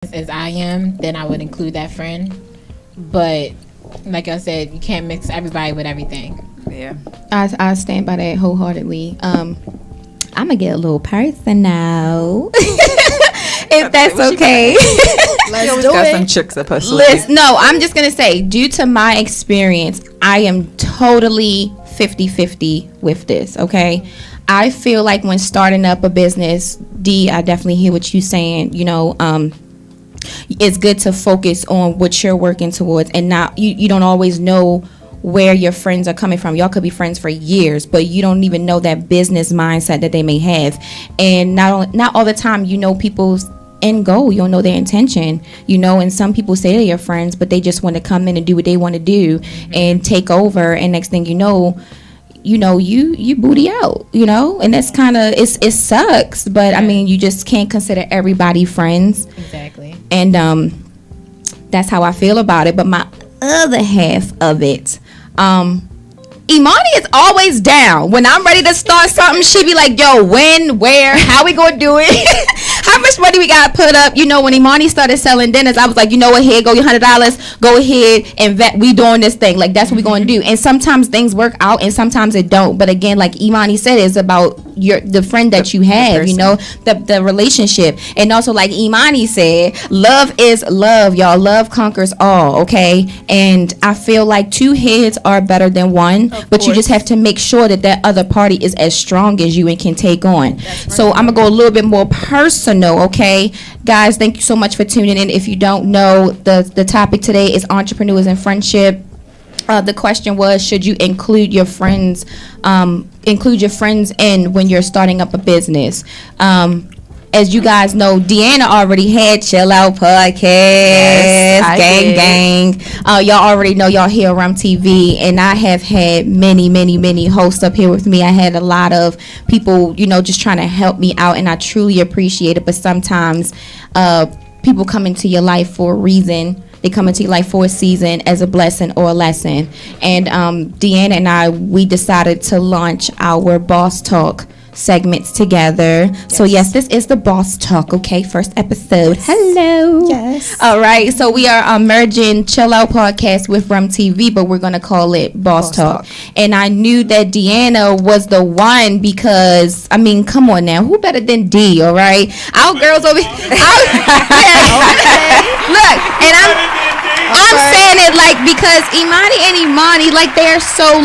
as I am, then I would include that friend. But like I said, you can't mix everybody with everything. Yeah, I stand by that wholeheartedly. I'm gonna get a little personal, if that's okay. Let's do it. Some tricks up her sleeve. Listen, no, I'm just gonna say, due to my experience, I am totally 50-50 with this. Okay, I feel like when starting up a business, I definitely hear what you're saying. It's good to focus on what you're working towards, and not you don't always know where your friends are coming from. Y'all could be friends for years, but you don't even know that business mindset that they may have. And not all the time you know people's end goal. You don't know their intention, and some people say they're your friends, but they just want to come in and do what they want to do and take over, and next thing you know you booty out, and that's kind of it sucks, but I mean, you just can't consider everybody friends. Exactly. And that's how I feel about it. But my other half of it, Imani is always down. When I'm ready to start something, she be like, yo, when, where, how we gonna do it? How much money we gotta put up? When Imani started selling dinners, I was like, you know what, here, go your $100, go ahead and we doing this thing. Like, that's what we gonna do. And sometimes things work out and sometimes it don't. But again, like Imani said, it's about the friend that you have, the relationship. And also, like Imani said, love is love, y'all. Love conquers all, okay? And I feel like two heads are better than one, but you just have to make sure that other party is as strong as you and can take on. Right. So I'm gonna go a little bit more personal, okay? Guys, thank you so much for tuning in. If you don't know, the topic today is entrepreneurs and friendship. The question was, should you include your friends in when you're starting up a business? As you guys know, Deanna already had Chill Out Podcast, yes, gang. Y'all already know, y'all hear Rum TV, and I have had many hosts up here with me. I had a lot of people, just trying to help me out, and I truly appreciate it. But sometimes people come into your life for a reason. They come into your life for a season, as a blessing or a lesson. And Deanna and I, we decided to launch our Boss Talk segments together. Yes. So yes, this is the Boss Talk, okay? First episode. Yes. Hello. Yes. All right. So we are merging Chill Out Podcast with Rum TV, but we're going to call it Boss Talk. And I knew that Deanna was the one because, I mean, come on now. Who better than D, all right? Our girls over here. Look, and I'm saying it like because Imani, like they're so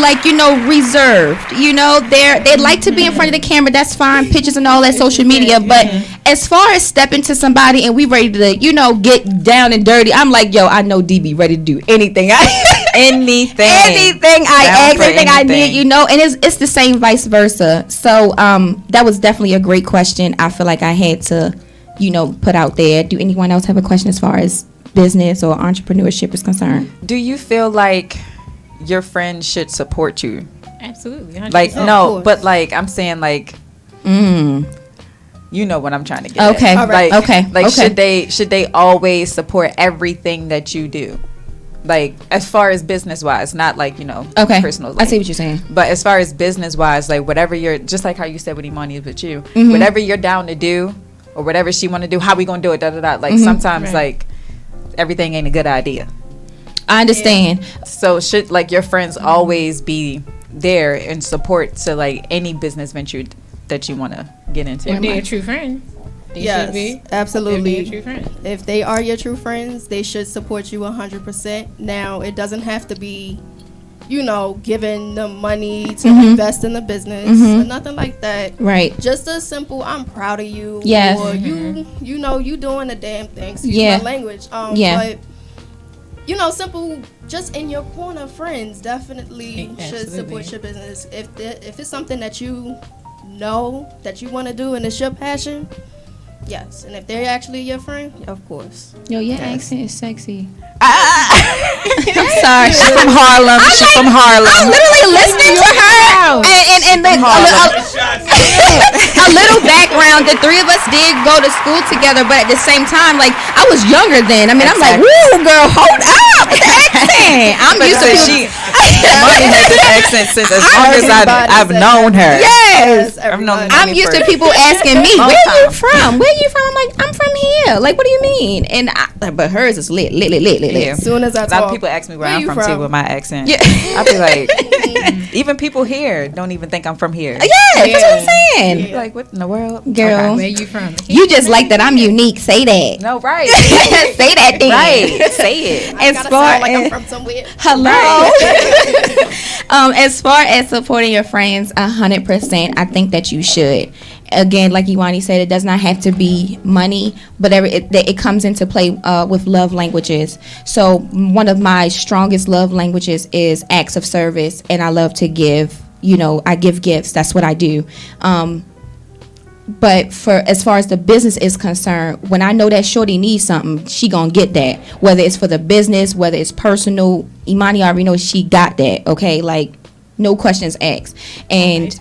reserved. They like to be in front of the camera. That's fine, pictures and all that, social media. But as far as stepping to somebody and we ready to get down and dirty, I'm like, yo, I know DB ready to do anything. anything I ask, anything I need, and it's the same vice versa. So that was definitely a great question. I feel like I had to put out there. Do anyone else have a question as far as business or entrepreneurship is concerned? Do you feel like your friends should support you? Absolutely. 100%. Like, no, but like I'm saying, like, you know what I'm trying to get okay at. All right. Like, should they always support everything that you do, like as far as business wise, not like personal life. I see what you're saying, but as far as business wise, like whatever you're, just like how you said with Imani is with you, whatever you're down to do or whatever she want to do, how we gonna do it, like sometimes like everything ain't a good idea. I understand. So should like your friends always be there in support to like any business venture that you want to get into? If they're a true friend, yes, should be. Absolutely. If they're a true friend. If they are your true friends, they should support you 100%. Now, it doesn't have to be, giving them money to invest in the business or nothing like that. Right. Just a simple, I'm proud of you. Yes. Or you doing the damn thing. Excuse my language. But simple, just in your corner, friends definitely should support your business. If it's something that you know that you want to do and it's your passion, yes. And if they're actually your friend, of course. Yo, your accent is sexy. I'm sorry. She's from Harlem. I'm literally listening to her. And like a little background. The three of us did go to school together, but at the same time, like I was younger then. I mean, I'm like, woo, girl, hold up with the accent. I'm used to Imani had this accent since as long as I've known her. Yes. Yes. I'm used to people asking me, where you from? Where you from? I'm like, I'm from here. Like, what do you mean? And but hers is lit. Yeah. As soon as I talk, a lot of people ask me where I'm from too with my accent. Yeah. I be like, even people here don't even think I'm from here. Yeah, that's what I'm saying. Like, what in the world, girl? Where you from? You just like that I'm unique. Say that. No, right? Say that thing. Right. Say it. As far like I'm from somewhere. Hello. As far as supporting your friends, 100%, I think that you should. Again, like Iwani said, it does not have to be money, but it comes into play with love languages. So one of my strongest love languages is acts of service, and I love to give. I give gifts. That's what I do. But as far as the business is concerned, when I know that shorty needs something, she gonna get that. Whether it's for the business, whether it's personal, Imani already knows she got that. Okay, like no questions asked. And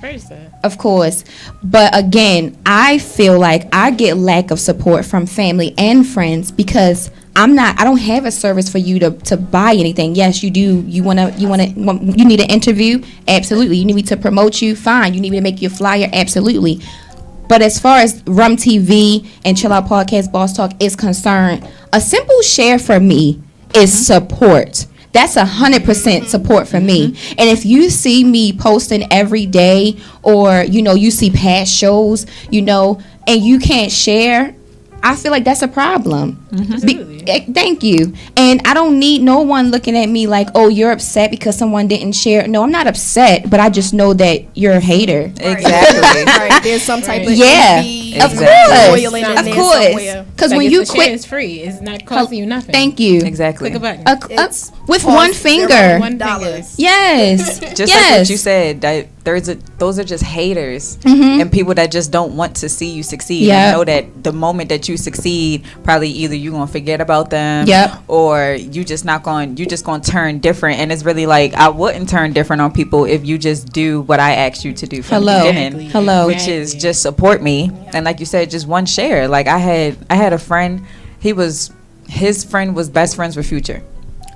of course, but again, I feel like I get lack of support from family and friends because I don't have a service for you to buy anything. Yes, you do. You need an interview? Absolutely. You need me to promote you? Fine. You need me to make you a flyer? Absolutely. But as far as Rum TV and Chill Out Podcast Boss Talk is concerned, a simple share for me is support. That's 100% support for me. And if you see me posting every day or, you see past shows, and you can't share, I feel like that's a problem. Thank you. And I don't need no one looking at me like, oh, you're upset because someone didn't share. No, I'm not upset, but I just know that you're a hater. Exactly. Right. There's some type of of course. Because when you quit, it's free. It's not costing you nothing. Thank you. Exactly. Click a button. With one finger. $1. Yes. Just like what you said, those are just haters and people that just don't want to see you succeed. And know that the moment that you succeed, probably either you're gonna forget about them, or you just gonna turn different. And it's really like I wouldn't turn different on people if you just do what I asked you to do from the beginning. Which is just support me. And like you said, just one share. Like I had a friend, his friend was best friends with Future.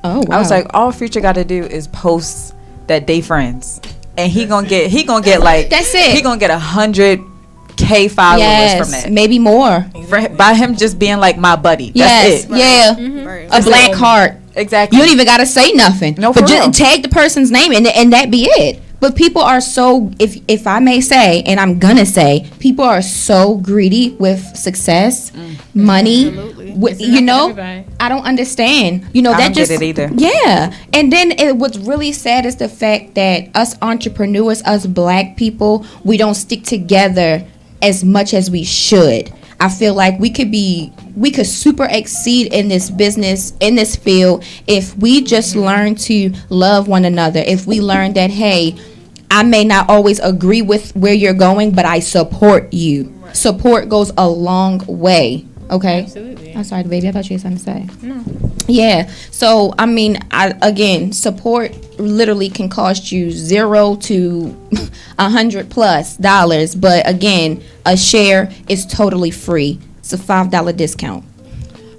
Oh, wow. I was like, all Future got to do is post that they friends, and he gonna get like that's it. He gonna get 100K followers from that, maybe more, by him just being like my buddy. That's it. Yeah, a black heart. Exactly. You don't even gotta say nothing. No, but just tag the person's name and that be it. But people are so, if I may say, and I'm gonna say, people are so greedy with success, money. I don't understand. I don't get it either. Yeah. And then what's really sad is the fact that us entrepreneurs, us black people, we don't stick together as much as we should. I feel like we could super exceed in this business, in this field, if we just learn to love one another. If we learn that, hey, I may not always agree with where you're going, but I support you. Right. Support goes a long way. Okay? Absolutely. I'm sorry, baby. I thought you had something to say. No. Yeah. So, I mean, again, support literally can cost you $0 to $100+. But again, a share is totally free. It's a $5 discount.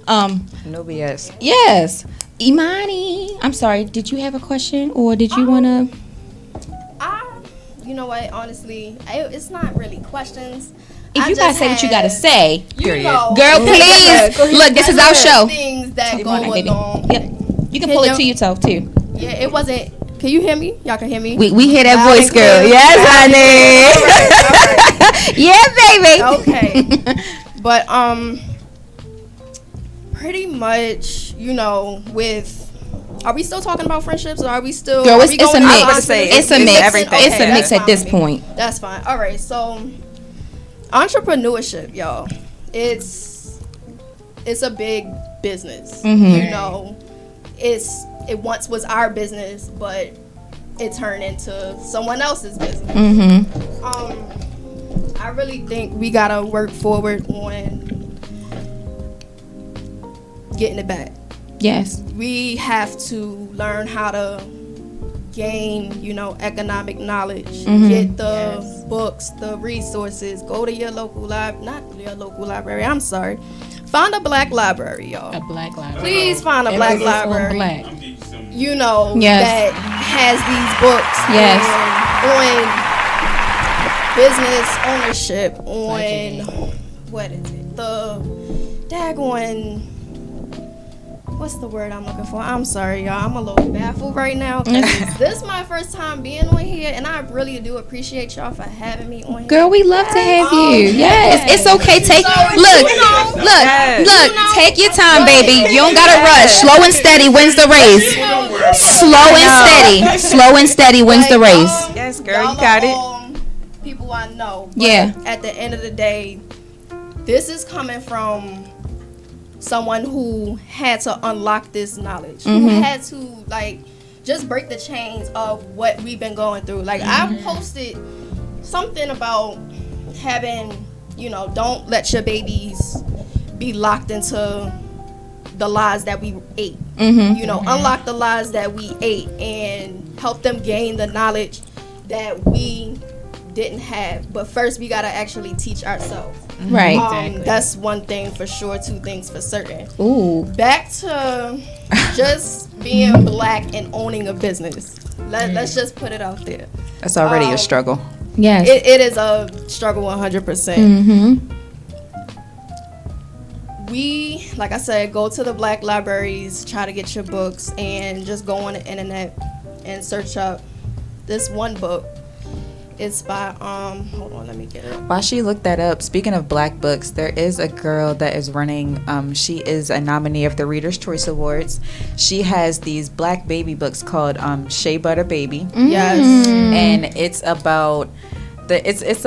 No BS. Yes. Imani, I'm sorry. Did you have a question or did you want to? You know what? Honestly, it's not really questions. If you gotta say what you gotta say, period. Girl, please. Look, this is our show. Things that go along. Yep. You can pull it to yourself too. Yeah, it wasn't. Can you hear me? Y'all can hear me? We hear that voice, girl. Yes, honey. All right. Yeah, baby. Okay. But pretty much, with. Are we still talking about friendships, or are we still? Girl, it's a mix. It's a mix. Everything. It's a mix at this point. That's fine. All right. So, entrepreneurship, y'all. It's a big business. Mm-hmm. It once was our business, but it turned into someone else's business. Mm-hmm. I really think we gotta work forward on getting it back. Yes. We have to learn how to gain, economic knowledge. Mm-hmm. Get the books, the resources. Go to your local library. I'm sorry. Find a black library, y'all. A black library. Please find a black library. Black. That has these books. Yes. business ownership, on what is it? The daggone. What's the word I'm looking for? I'm sorry, y'all. I'm a little baffled right now. This is my first time being on here, and I really do appreciate y'all for having me on here. Girl, we love to have you. Yes, it's okay. Take look. Take your time, baby. You don't gotta rush. Slow and steady wins the race. Slow and steady wins the race. Yes, girl, you got it. People I know. Yeah. At the end of the day, this is coming from someone who had to unlock this knowledge, who had to just break the chains of what we've been going through. I posted something about having, don't let your babies be locked into the lies that we ate. Unlock the lies that we ate and help them gain the knowledge that we didn't have. But first we gotta actually teach ourselves. Right. Exactly. That's one thing for sure, two things for certain. Ooh. Back to just being black and owning a business. Let's just put it out there. That's already a struggle. Yes. It is a struggle 100%. We, like I said, go to the black libraries, try to get your books, and just go on the internet and search up this one book. It's by hold on, let me get it. While she looked that up, speaking of black books, there is a girl that is running, she is a nominee of the Reader's Choice Awards. She has these black baby books called Shea Butter Baby. Yes. And it's about it's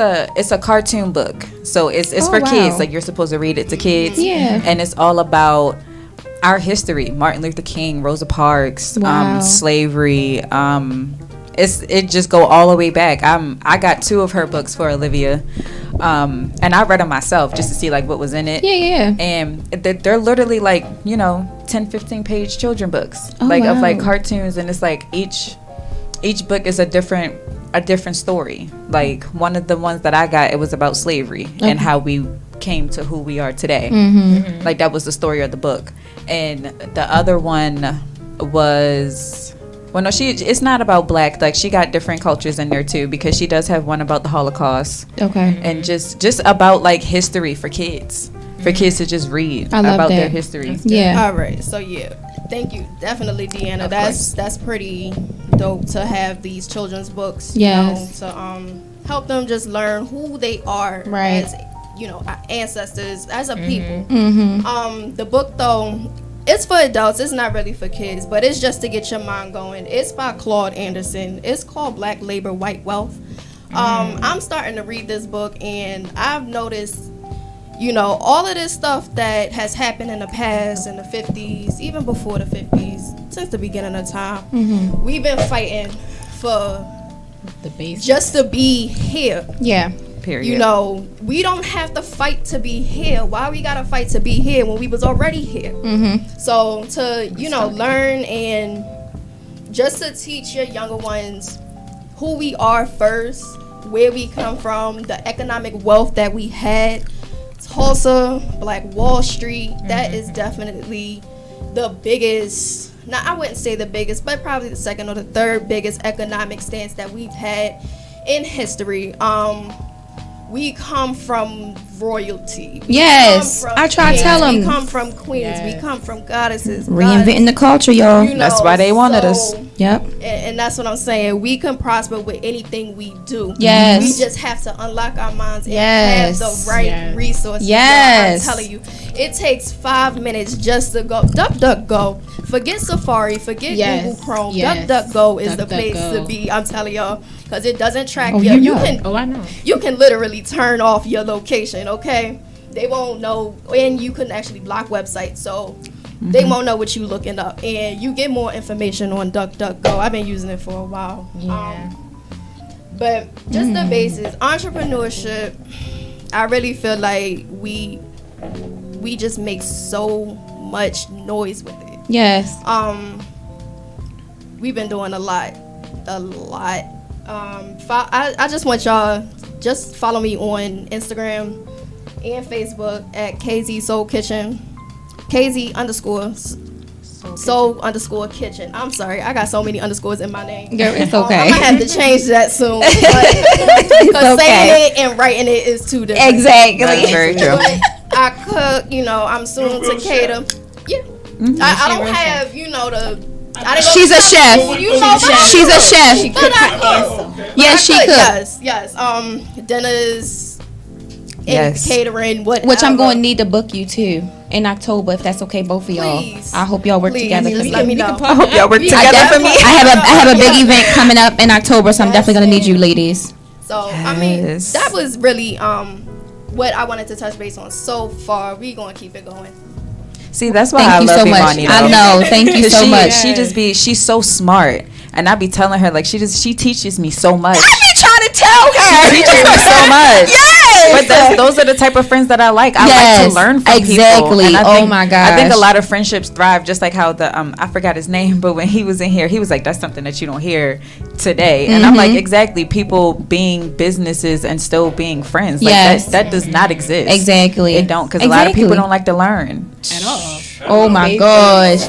a cartoon book. So it's for kids. Like, you're supposed to read it to kids. Yeah. And it's all about our history. Martin Luther King, Rosa Parks, slavery, it just go all the way back. I got 2 of her books for Olivia, and I read them myself just to see what was in it. Yeah. And they're literally 10-15 page children books, of cartoons, and it's each book is a different story. One of the ones that I got, it was about slavery and how we came to who we are today. That was the story of the book. And the other one was, well, no, it's not about black. She got different cultures in there too, because she does have one about the Holocaust. Okay. And just about history for kids, for kids to just read about their history. Yeah. All right. So thank you, definitely, Deanna. That's pretty dope to have these children's books. Yes. To help them just learn who they are as our ancestors, as a people. The book though, it's for adults. It's not really for kids, but it's just to get your mind going. It's by Claude Anderson. It's called Black Labor, White Wealth. I'm starting to read this book, and I've noticed, all of this stuff that has happened in the past, in the 50s, even before the 50s, since the beginning of time. We've been fighting for the base just to be here. Yeah. Period. We don't have to fight to be here. Why we gotta fight to be here when we was already here? So to learn and just to teach your younger ones who we are first, where we come from, the economic wealth that we had. Tulsa, Black Wall Street, that is definitely the biggest, I wouldn't say the biggest, but probably the second or the third biggest economic stance that we've had in history. We come from royalty. Yes, I try to tell them. We come from queens. We come from goddesses. Reinventing the culture, y'all. That's why they wanted us. Yep. And that's what I'm saying. We can prosper with anything we do. Yes. We just have to unlock our minds and have the right resources. Yes. I'm telling you, it takes 5 minutes just to go. DuckDuckGo. Forget Safari. Forget Google Chrome. DuckDuckGo is the place to be. I'm telling y'all, because it doesn't track you. I know. You can literally turn off your location. Okay, they won't know, and you can actually block websites, so they won't know what you're looking up, and you get more information on DuckDuckGo. I've been using it for a while. But just the basis, entrepreneurship, I really feel like we just make so much noise with it. Yes. We've been doing a lot. I just want y'all just follow me on Instagram and Facebook at KZ Soul Kitchen. KZ _ So_kitchen. I'm sorry, I got so many underscores in my name. Girl, it's okay. I'm gonna have to change that soon. Because saying it and writing it is two different. Exactly. That's very true. I cook. I'm soon to cater. Yeah. I don't have She's a chef. She's a chef. She could answer. Yes, she could. Yes. Dinners, and catering. Whatever. Which I'm going to need to book you too in October, if that's okay, both of y'all. Please. I hope y'all work together. Just let me know. I hope y'all work together for me. I have a big event coming up in October, so I'm definitely going to need you ladies. So that was really what I wanted to touch base on so far. We gonna keep it going. See, that's why Thank I love you so Imani. much. I know. Thank you so much. She's so smart, and I be telling her like she teaches me so much. I be trying to tell her. She teaches me so much. Yes. But those are the type of friends that I like. I like to learn from people. Exactly. Oh my gosh. I think a lot of friendships thrive just like how the I forgot his name, but when he was in here, he was like, "That's something that you don't hear today." And I'm like, exactly. People being businesses and still being friends. Like that does not exist. Exactly. It don't, because a lot of people don't like to learn at all. Oh my gosh.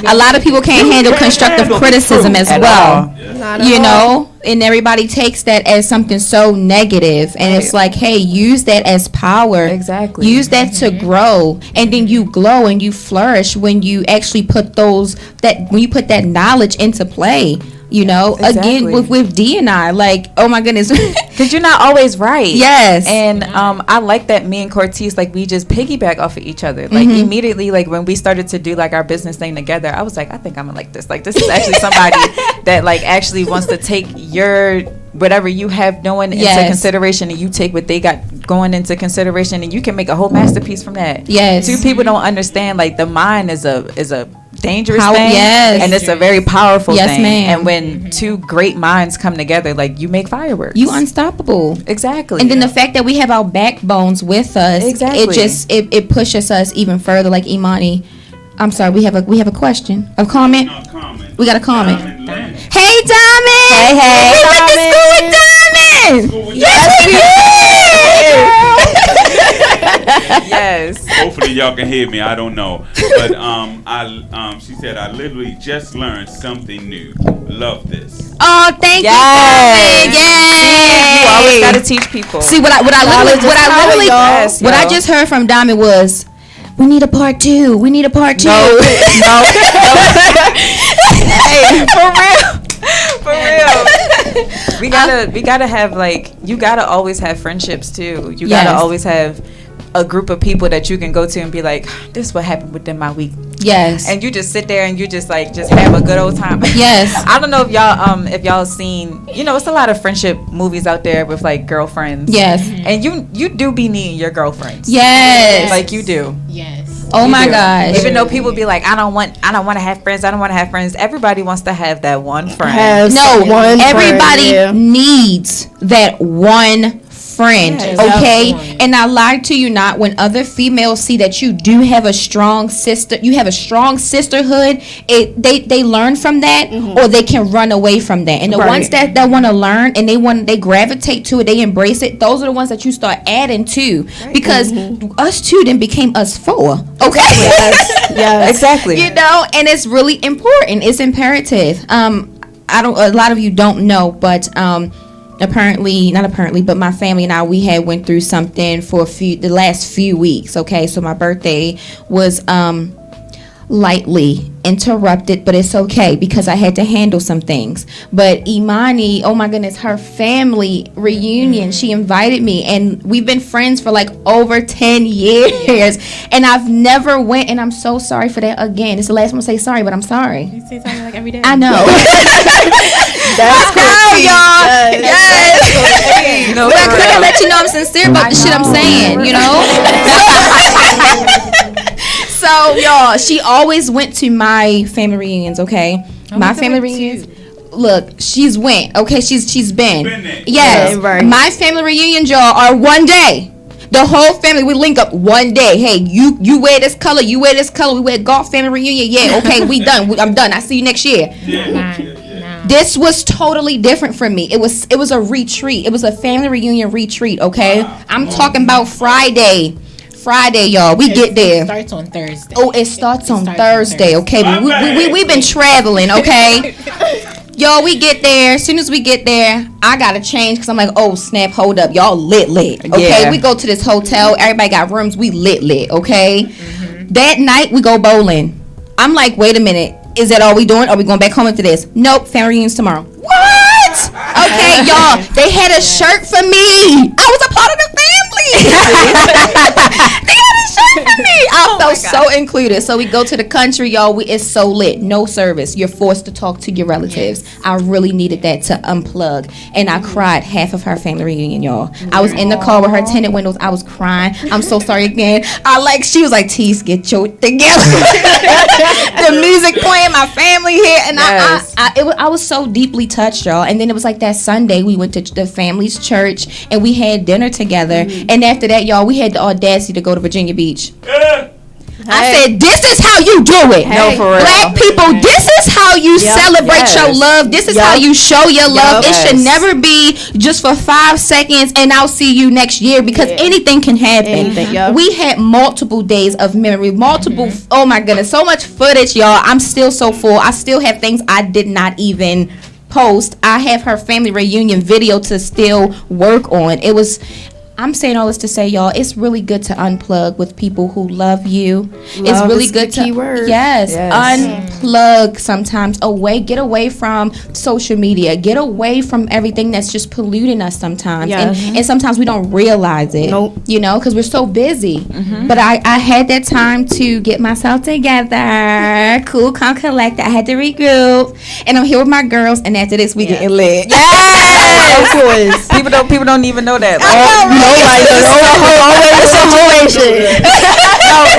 A lot of people can't handle constructive criticism as well. And everybody takes that as something so negative, and it's like, hey, use that as power. Exactly. Use that to grow, and then you glow and you flourish when you actually put that knowledge into play. Again with D and I, like, oh my goodness, because you're not always right. Yes. And I like that me and Cortez, like, we just piggyback off of each other. Like immediately, like when we started to do like our business thing together, I was like, I think I'm gonna like this. Like, this is actually somebody that like actually wants to take your whatever you have going into consideration, and you take what they got going into consideration, and you can make a whole masterpiece from that. Yes. Two people don't understand, like, the mind is a dangerous thing, and it's a very powerful thing. Ma'am. And when two great minds come together, like, you make fireworks. You unstoppable. Exactly. And then the fact that we have our backbones with us, it pushes us even further. Like Imani, I'm sorry, we have a question, a comment. We got a comment. Hey, Diamond. Hey. We went to school with Diamond. Yes, we did. Yes. Hopefully y'all can hear me. I don't know, but she said, I literally just learned something new. Love this. Oh, thank you, Diamond. Yay. You always gotta teach people. See, what I just heard from Diamond was, we need a part two. We need a part two. No. Hey, for real. We gotta have, like, you gotta always have friendships too. You gotta always have a group of people that you can go to and be like, this is what happened within my week. Yes. And you just sit there and you just have a good old time. Yes. I don't know if y'all seen, it's a lot of friendship movies out there with like girlfriends. Yes. And you do be needing your girlfriends. Yes. Like you do. Yes. Oh my gosh. Even though people be like, I don't want to have friends. I don't want to have friends. Everybody wants to have that one friend. Everybody needs that one friend. Okay. And I lie to you not, when other females see that you do have a strong sisterhood, they learn from that, or they can run away from that. And the ones that want to learn and they gravitate to it, they embrace it, those are the ones that you start adding to, because us two then became us four. Okay. Yes. Exactly. And it's really important. It's imperative. A lot of you don't know, but but my family and I, we had went through something for the last few weeks. Okay, so my birthday was lightly interrupted, but it's okay because I had to handle some things. But Imani, oh my goodness, her family reunion, she invited me, and we've been friends for like over 10 years, and I've never went, and I'm so sorry for that. Again, it's the last one to say sorry, but I'm sorry. You say sorry like every day. I know. That's cool, y'all. Yes. But I couldn't let you know I'm sincere about the shit I'm saying, So, y'all, she always went to my family reunions, okay? My family reunions. Look, she's went, okay? She's been. Yes. Right. My family reunions, y'all, are one day. The whole family, we link up one day. Hey, you wear this color, you wear this color. We wear golf family reunion. Yeah, okay, we done. I'm done. I see you next year. This was totally different for me. It was a retreat. It was a family reunion retreat, okay? I'm talking about Friday Friday, y'all. We get there. It starts on Thursday. Oh, it starts on Thursday. Okay, but we've been traveling. Okay. Y'all, we get there. As soon as we get there, I gotta change because I'm like, oh snap, hold up, y'all lit. Okay, we go to this hotel. Everybody got rooms. We lit. Okay, that night we go bowling. I'm like, wait a minute, is that all we doing? Are we going back home after this? Nope, family reunions tomorrow. What? Okay, y'all, they had a shirt for me. I was a part of the family. They had a shirt for me. I felt so included. So we go to the country, y'all. It's so lit. No service. You're forced to talk to your relatives. I really needed that to unplug. And I cried half of her family reunion, y'all. I was in the car with her tinted windows. I was crying. I'm so sorry again. She was like, Tease, get your together. The music playing, my family here. And I was so deeply touched, y'all. And then it was like that Sunday, we went to the family's church and we had dinner together. And after that, y'all, we had the audacity to go to Virginia Beach. I said, this is how you do it. No, for real. Black people, this is how you celebrate your love. This is how you show your love. It should never be just for 5 seconds and I'll see you next year because anything can happen. We had multiple days of memory, oh my goodness, so much footage, y'all. I'm still so full. I still have things I did not even post. I have her family reunion video to still work on. I'm saying all this to say, y'all, it's really good to unplug with people who love you. It's really good to unplug sometimes get away from social media, get away from everything that's just polluting us sometimes. And sometimes we don't realize it, you know, because we're so busy. But I had that time to get myself together, cool, calm, collected. I had to regroup, and I'm here with my girls. And after this, we getting lit. Of course. People don't even know that.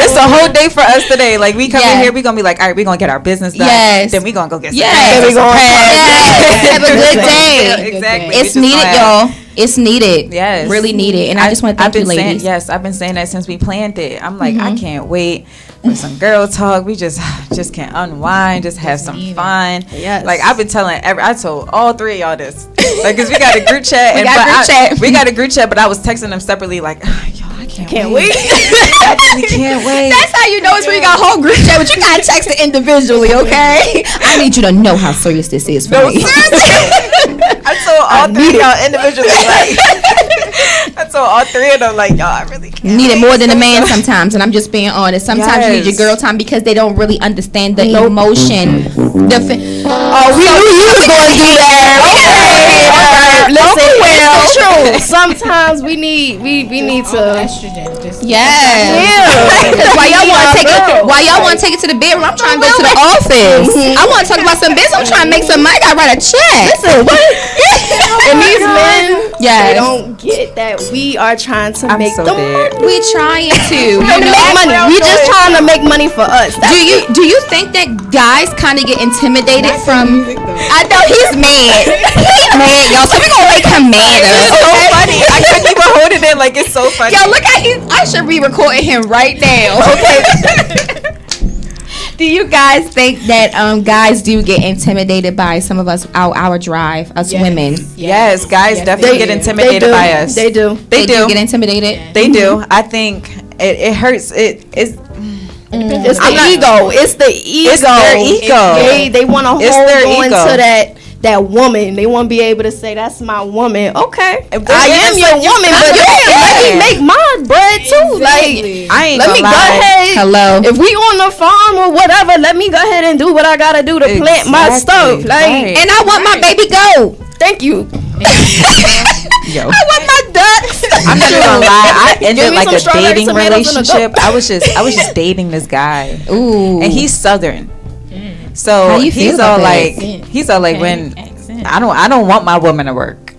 It's a whole day for us today. Like we come in here, we gonna be like, all right, we gonna get our business done. Then we gonna go get some. Then we gonna have a good day. Exactly. It's needed, y'all. It's needed. Yes. Really needed. And I just want to thank you, ladies. I've been saying that since we planned it. I'm like, I can't wait for some girl talk. We just can unwind, just have some fun. Yes. Like I've been I told all three of y'all this. Like, cause we got a group chat. We got a group chat, but I was texting them separately like, y'all, I can't wait. I really can't wait. That's how you know it's when you got a whole group chat, but you gotta text it individually, okay? I need you to know how serious this is for me. I told all three of y'all individually, I told all three of them, like, y'all, I really can't. Need it more than a man sometimes, and I'm just being honest. Sometimes you need your girl time because they don't really understand the emotion. We knew you was going to do that. Okay. Listen, it's true. Sometimes we need to. Estrogen. Why y'all want to take it to the bedroom? I'm trying to go to the office. I want to talk about some business. I'm trying to make some money. I gotta write a check. Listen, what? And these men, they don't get that we are trying to make the money. We trying to make money. We just trying to make money for us. Do you think that guys kind of get intimidated from? I know he's mad. He's mad, y'all. So we gonna make him mad. It's so funny. I couldn't even hold it in. Like, it's so funny. Yo, look at I should be recording him right now. Okay. Do you guys think that guys do get intimidated by some of us, our drive, women? Yes, guys definitely get intimidated by us. They do get intimidated. Yeah. They do. I think it hurts. It's the ego. It's the ego. It's their ego. They want to hold on to that woman. They want to be able to say, that's my woman. Okay, I am your woman, but let me make my bread too. Like, I ain't let me lie. go ahead. Hello. If we on the farm or whatever, let me go ahead and do what I gotta do to plant my stuff. Like, and I want my baby goat. Thank you. Yo. I want my ducks. I'm not gonna lie. I ended like a dating relationship. I was just dating this guy. Ooh. And he's Southern. So he's all like when I don't want my woman to work.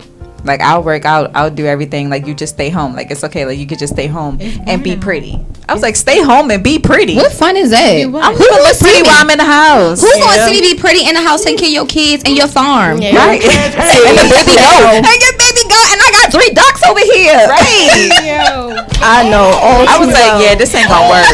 Like, I'll work, I'll do everything. Like, you just stay home. Like, it's okay. Like, you could just stay home and be pretty. I was like, stay home and be pretty. What fun is that? I'm gonna look pretty while I'm in the house. Who's gonna see me be pretty in the house, taking care of your kids and your farm? Right. And your baby goat. And I got 3 ducks over here. Right. I know. I was like, yeah, this ain't gonna work.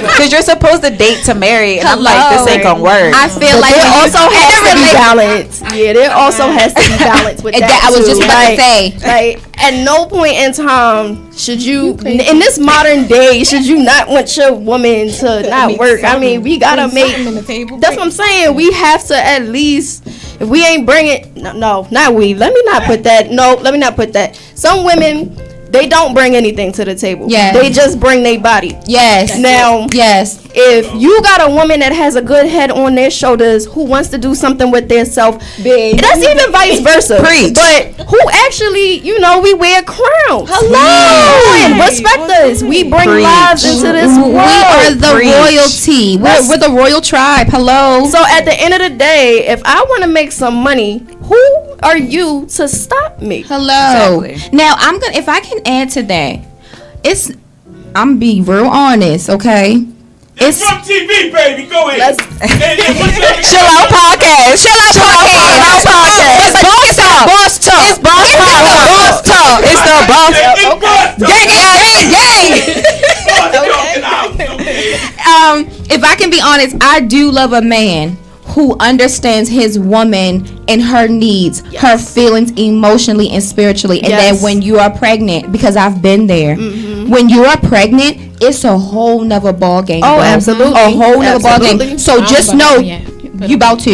Because you're supposed to date to marry, and I'm like, this ain't gonna work. I feel like there also has to be balance. Yeah, there also has to be balance with that. I was just about to say. Like, at no point in time should you, in this modern day, should you not want your woman to not work. I mean, we gotta make. That's what I'm saying. We have to at least. If we ain't bringing, no, not we. Let me not put that. No, let me not put that. Some women, they don't bring anything to the table. Yeah. They just bring their body. Yes. Now, yes. If you got a woman that has a good head on their shoulders who wants to do something with their self, that's even vice versa. Preach. But who actually, we wear crowns. Hello. Respect us. We bring lives into this world. We are the royalty. We're the royal tribe. Hello. So at the end of the day, if I want to make some money, who are you to stop me? Hello. Exactly. Now if I can add to that, I'm be real honest, okay? It's from TV, baby. Go ahead. Chill out podcast. It's boss talk. It's boss talk. It's the boss. Gang. If I can be honest, I do love a man who understands his woman and her needs, her feelings emotionally and spiritually. And that when you are pregnant, because I've been there, when you are pregnant, it's a whole nother ball game. Oh, bro. absolutely. A whole nother ball game. So just know, you about to.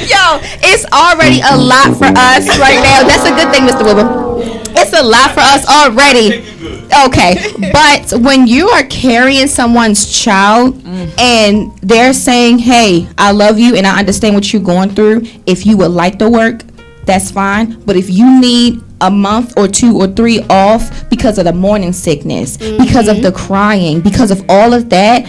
Yo, it's already a lot for us right now. That's a good thing, Mr. Wilbur. It's a lot for us already. Okay, but when you are carrying someone's child and they're saying, hey, I love you and I understand what you're going through, if you would like to work, that's fine. But if you need a month or 2 or 3 off because of the morning sickness, because of the crying, because of all of that,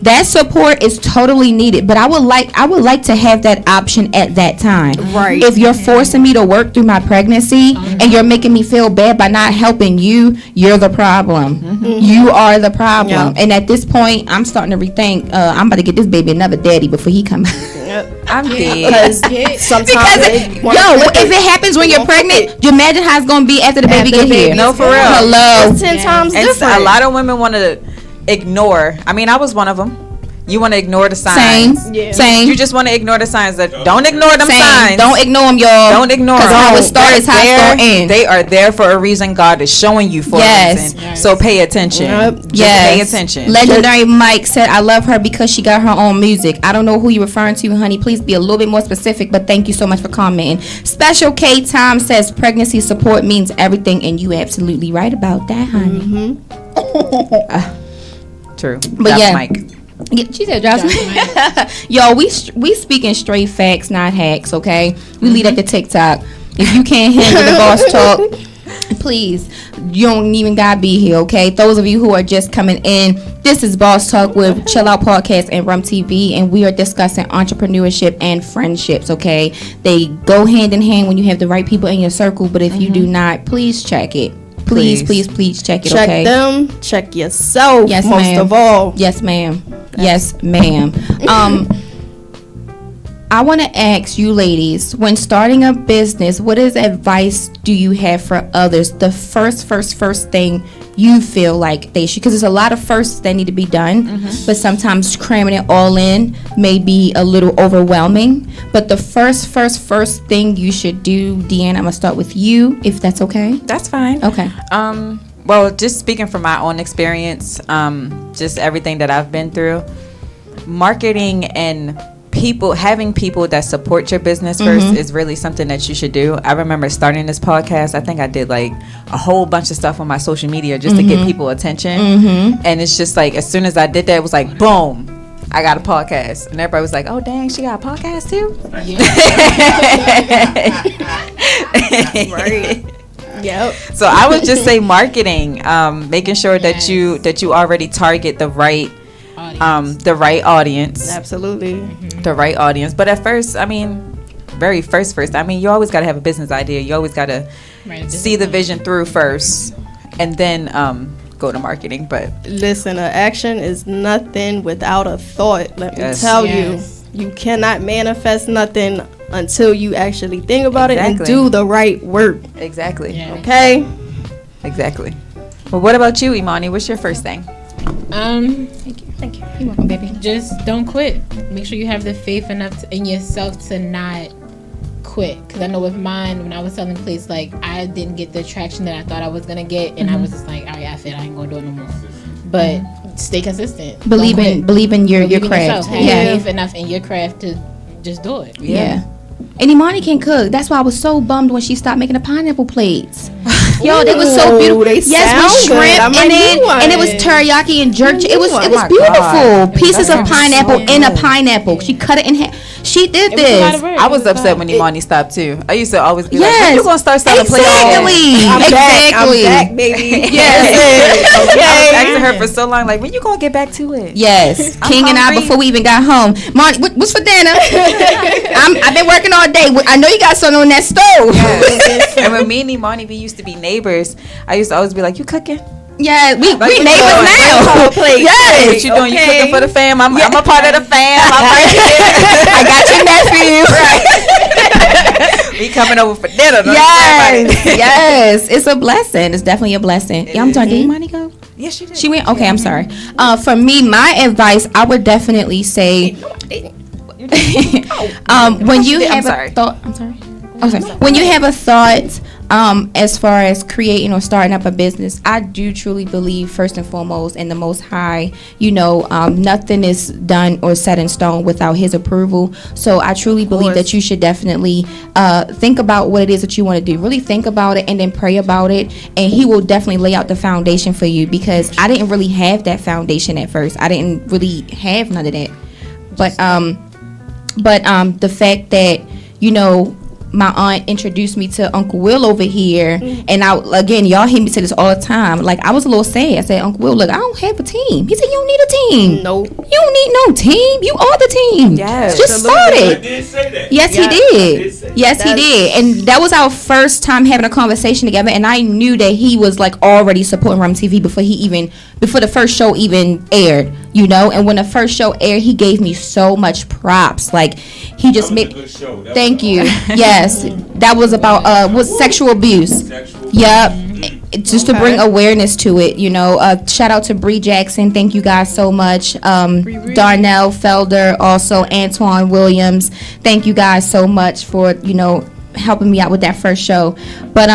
that support is totally needed. But I would like to have that option at that time. Right. If you're forcing me to work through my pregnancy and you're making me feel bad by not helping you, you're the problem. You are the problem. And at this point, I'm starting to rethink. I'm about to get this baby another daddy before he comes. I'm dead. Because sometimes if it happens when you're pregnant, you imagine how it's gonna be after the baby get here. No, for real. Hello. It's 10 times and different. A lot of women want to ignore. I mean, I was one of them. You want to ignore the signs. Same. You just want to ignore the signs. Don't ignore them signs. Don't ignore them, y'all. Don't ignore them. Because how it starts is how it's going to end. They are there for a reason. God is showing you for a reason. So pay attention. Just pay attention. Legendary Mike said, I love her because she got her own music. I don't know who you're referring to, honey. Please be a little bit more specific, but thank you so much for commenting. Special K Time says, pregnancy support means everything, and you absolutely right about that, honey. True. But that's Mike. Yeah, she said Jocelyn. Yo, we speaking straight facts, not hacks, okay? We leave that to TikTok. If you can't handle the boss talk, please, you don't even gotta be here, okay? Those of you who are just coming in, this is Boss Talk with Chill Out Podcast and Rum TV, and we are discussing entrepreneurship and friendships, okay? They go hand in hand when you have the right people in your circle, but if you do not, please check it. Please check it, okay? Check them. Check yourself. Yes, most ma'am. of all. Yes, ma'am. Yes, ma'am. I want to ask you ladies, when starting a business, what advice do you have for others? The first thing you feel like they should, because there's a lot of firsts that need to be done, but sometimes cramming it all in may be a little overwhelming. But the first thing you should do, Deanna, I'm going to start with you, if that's okay. That's fine. Okay. Well, just speaking from my own experience, just everything that I've been through, marketing and having people that support your business first is really something that you should do. I remember starting this podcast. I think I did like a whole bunch of stuff on my social media just to get people attention. And it's just like, as soon as I did that, it was like, boom, I got a podcast. And everybody was like, oh, dang, she got a podcast too? Right. Yep. So I would just say marketing, making sure that you already target the right audience. Absolutely. The right audience. But at first, I mean, very first, I mean, you always got to have a business idea. You always got to see the vision through first and then go to marketing. But listen, an action is nothing without a thought. Let me tell you. you cannot manifest nothing until you actually think about it and do the right work. Exactly. Yeah. Okay? Exactly. Well, what about you, Imani? What's your first thing? Thank you. You're welcome, baby. Just don't quit. Make sure you have the faith enough in yourself to not quit. Because I know with mine, when I was selling plates, like, I didn't get the traction that I thought I was going to get. And I was just like, all right, I ain't going to do it no more. But stay consistent. Believe in your craft. Have faith enough in your craft to just do it. Yeah. And Imani can cook. That's why I was so bummed when she stopped making the pineapple plates. Yo, they were so beautiful. They with shrimp in it, and it was teriyaki and jerk. It was beautiful. Pieces of pineapple in a pineapple. She cut it in half. She did this. I was upset when Imani stopped too. I used to always be like, when you gonna start selling plates? Exactly. I'm back, baby. Yes. I was asking her for so long, like, when you gonna get back to it? Yes. King and I, before we even got home, Monty, what's for dinner? I've been working all day. I know you got something on that stove. Yes. And when me and Imani, we used to be neighbors, I used to always be like, you cooking? Yeah, we neighbors now. Yes. What you doing? You cooking for the fam? I'm a part of the fam. I'm right here. I got your nephew. Right. We coming over for dinner. Yes. It's a blessing. It's definitely a blessing. I'm sorry. Did Imani go? Yes, she did. She went. Okay, I'm sorry. For me, my advice, I would definitely say, when you have a thought. I'm sorry. Okay. When you have a thought, as far as creating or starting up a business, I do truly believe first and foremost in the Most High. Nothing is done or set in stone without His approval. So I truly believe that you should definitely think about what it is that you want to do. Really think about it and then pray about it, and He will definitely lay out the foundation for you, because I didn't really have that foundation at first. I didn't really have none of that. But the fact that my aunt introduced me to Uncle Will over here, and y'all hear me say this all the time. Like, I was a little sad. I said, Uncle Will, look, I don't have a team. He said, you don't need a team. No, you don't need no team. You are the team. Yes, just start it. I did say that. Yes, he did. Yes, he did. And that was our first time having a conversation together, and I knew that he was like already supporting Rum TV before the first show even aired. And when the first show aired, he gave me so much props. Like, he just made. Thank you. Yes, that was about sexual abuse. Yep. Just to bring awareness to it, shout out to Bree Jackson. Thank you guys so much. Darnell Felder, also Antoine Williams. Thank you guys so much for helping me out with that first show. But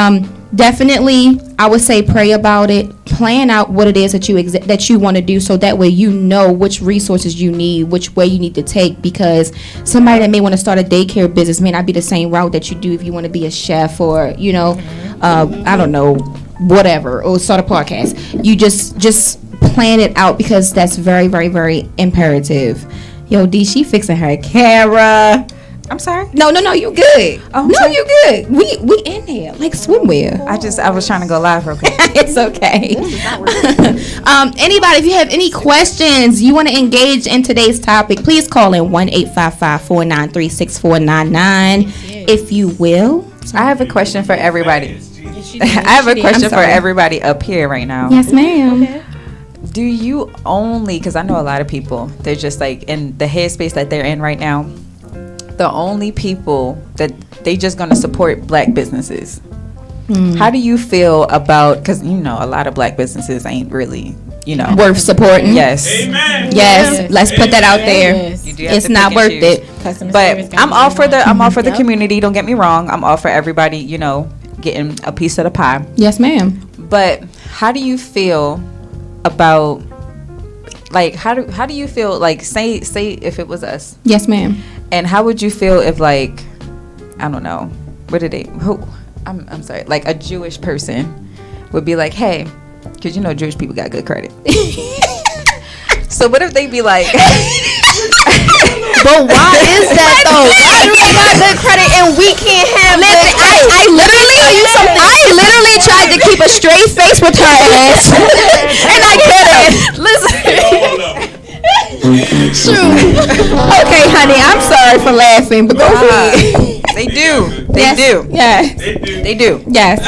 definitely, I would say pray about it. Plan out what it is that you want to do, so that way you know which resources you need, which way you need to take. Because somebody that may want to start a daycare business may not be the same route that you do if you want to be a chef or I don't know, whatever, or start a podcast. You just plan it out, because that's very, very, very imperative. Yo, D, she fixing her camera. I'm sorry. No, you good. Oh, no, you good. We in there like swimwear. I was trying to go live real quick. It's okay. Anybody, if you have any questions, you want to engage in today's topic, please call in 1-855-493-6499, if you will. I have a question for everybody. I have a question for everybody up here right now. Yes, ma'am. Okay. Do you only, because I know a lot of people, they're just like in the headspace that they're in right now, the only people that they just going to support black businesses. How do you feel about, because a lot of black businesses ain't really worth supporting? Yes. Amen. Yes. Let's put that out there. Yes. It's not worth it. But I'm all for the community, don't get me wrong. I'm all for everybody getting a piece of the pie. Yes, ma'am. But how do you feel about, like, how do you feel, like, say if it was us? Yes, ma'am. And how would you feel if, like, I don't know, I'm sorry, like a Jewish person would be like, hey, because Jewish people got good credit. So what if they be like, but why is that though? Why do they got good credit and we can't have it? I literally tried to keep a straight face with her ass, and I couldn't. Listen. Shoot. Okay, honey, I'm sorry for laughing, but go ahead. They do. Yes. They do. Yes. They do. Yes.